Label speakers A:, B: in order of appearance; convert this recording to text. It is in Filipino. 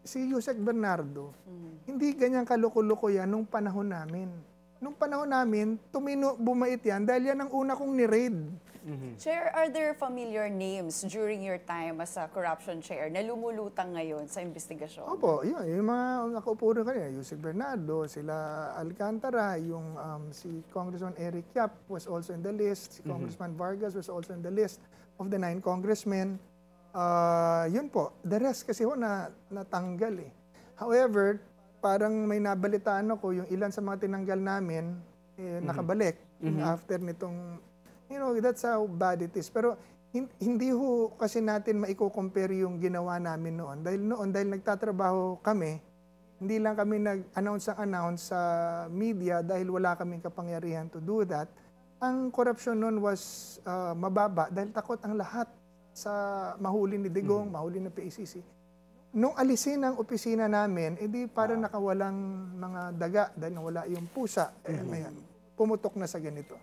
A: si Yusek Bernardo, hindi ganyan kaloko-loko yan nung panahon namin. Nung panahon namin, bumait yan dahil yan ang una kong ni-raid.
B: Chair, are there familiar names during your time as a corruption chair na lumulutang ngayon sa investigasyon?
A: Opo, yun, yung mga nakaupo rin kanina, Yusek Bernardo, sila Alcantara, yung si Congressman Eric Yap was also in the list, si Congressman Vargas was also in the list of the 9 congressmen. Yun po, the rest kasi natanggal eh. However, parang may nabalitaan ako yung ilan sa mga tinanggal namin nakabalik after nitong, that's how bad it is. Pero hindi ho kasi natin maiko-compare yung ginawa namin noon. Dahil nagtatrabaho kami, hindi lang kami nag-announce sa media dahil wala kaming kapangyarihan to do that. Ang korupsyon noon was mababa dahil takot ang lahat sa mahuli ni Digong, mahuli ng PACC. Nung alisin ang opisina namin, edi parang nakawalang mga daga dahil nawala yung pusa. Pumutok na sa ganito.